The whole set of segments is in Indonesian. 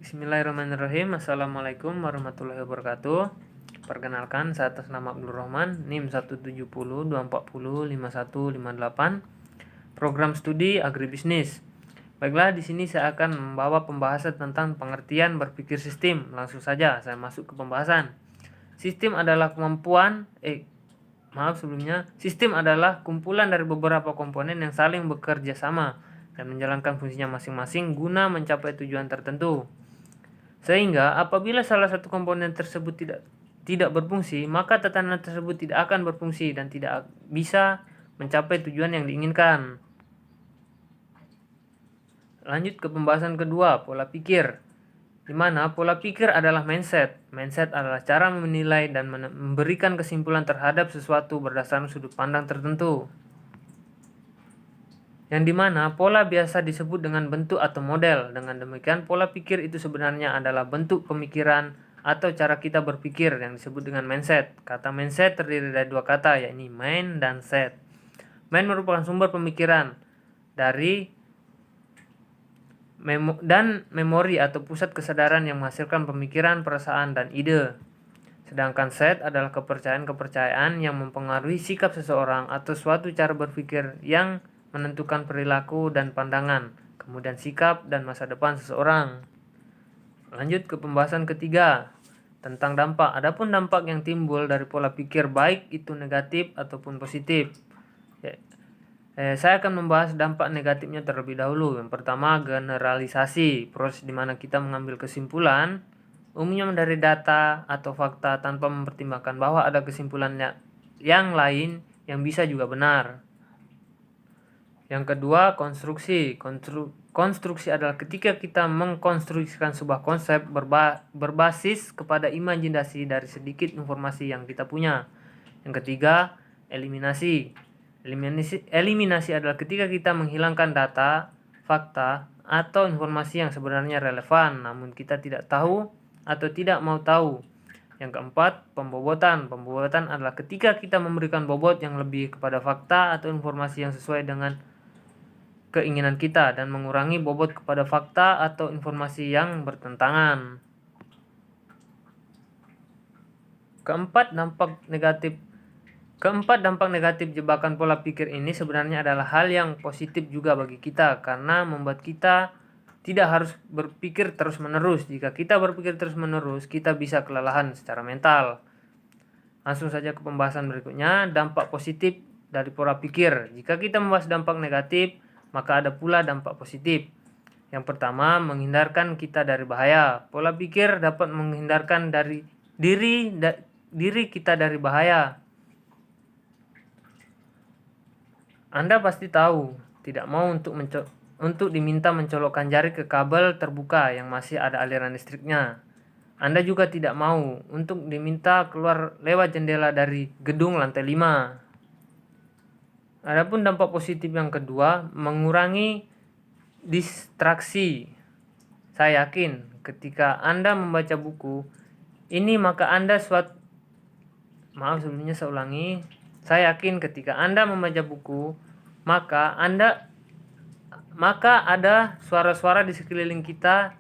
Bismillahirrahmanirrahim. Assalamualaikum warahmatullahi wabarakatuh. Perkenalkan, saya atas nama Abdul Rahman, NIM 170-240-5158, Program Studi Agribisnis. Baiklah, di sini saya akan membawa pembahasan tentang pengertian berpikir sistem. Langsung saja saya masuk ke pembahasan. Sistem adalah sistem adalah kumpulan dari beberapa komponen yang saling bekerja sama dan menjalankan fungsinya masing-masing guna mencapai tujuan tertentu. Sehingga apabila salah satu komponen tersebut tidak berfungsi, maka tatanan tersebut tidak akan berfungsi dan tidak bisa mencapai tujuan yang diinginkan. Lanjut ke pembahasan kedua, pola pikir. Di mana pola pikir adalah mindset. Mindset adalah cara menilai dan memberikan kesimpulan terhadap sesuatu berdasarkan sudut pandang tertentu. Yang dimana pola biasa disebut dengan bentuk atau model. Dengan demikian, pola pikir itu sebenarnya adalah bentuk pemikiran atau cara kita berpikir yang disebut dengan mindset. Kata mindset terdiri dari dua kata, yakni mind dan set. Mind merupakan sumber pemikiran dari memori atau pusat kesadaran yang menghasilkan pemikiran, perasaan, dan ide. Sedangkan set adalah kepercayaan-kepercayaan yang mempengaruhi sikap seseorang atau suatu cara berpikir yang menentukan perilaku dan pandangan, kemudian sikap dan masa depan seseorang. Lanjut ke pembahasan ketiga, tentang dampak. Adapun dampak yang timbul dari pola pikir baik itu negatif ataupun positif. Saya akan membahas dampak negatifnya terlebih dahulu. Yang pertama, generalisasi, proses di mana kita mengambil kesimpulan umumnya dari data atau fakta tanpa mempertimbangkan bahwa ada kesimpulan yang lain yang bisa juga benar. Yang kedua, konstruksi. Konstruksi adalah ketika kita mengkonstruksikan sebuah konsep berbasis kepada imajinasi dari sedikit informasi yang kita punya. Yang ketiga, eliminasi. Eliminasi adalah ketika kita menghilangkan data, fakta, atau informasi yang sebenarnya relevan namun kita tidak tahu atau tidak mau tahu. Yang keempat, pembobotan. Pembobotan adalah ketika kita memberikan bobot yang lebih kepada fakta atau informasi yang sesuai dengan keinginan kita dan mengurangi bobot kepada fakta atau informasi yang bertentangan. Keempat, dampak negatif jebakan pola pikir ini sebenarnya adalah hal yang positif juga bagi kita karena membuat kita tidak harus berpikir terus-menerus. Jika kita berpikir terus-menerus, kita bisa kelelahan secara mental. Langsung saja ke pembahasan berikutnya, dampak positif dari pola pikir. Jika kita membahas dampak negatif, maka ada pula dampak positif. Yang pertama, menghindarkan kita dari bahaya. Pola pikir dapat menghindarkan dari diri kita dari bahaya. Anda pasti tahu, tidak mau untuk diminta mencolokkan jari ke kabel terbuka yang masih ada aliran listriknya. Anda juga tidak mau untuk diminta keluar lewat jendela dari gedung lantai 5. Adapun dampak positif yang kedua, mengurangi distraksi. Saya yakin ketika Anda membaca buku ini maka Saya yakin ketika Anda membaca buku maka ada suara-suara di sekeliling kita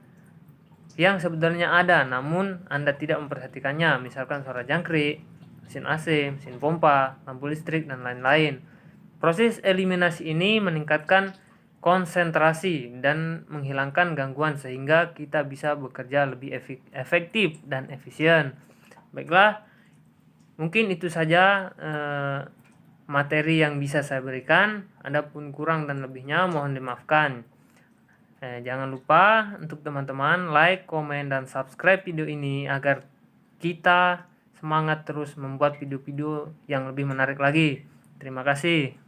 yang sebenarnya ada namun Anda tidak memperhatikannya, misalkan suara jangkrik, mesin AC, mesin pompa, lampu listrik, dan lain-lain. Proses eliminasi ini meningkatkan konsentrasi dan menghilangkan gangguan sehingga kita bisa bekerja lebih efektif dan efisien. Baiklah, mungkin itu saja materi yang bisa saya berikan. Adapun kurang dan lebihnya mohon dimaafkan. Jangan lupa untuk teman-teman like, komen, dan subscribe video ini agar kita semangat terus membuat video-video yang lebih menarik lagi. Terima kasih.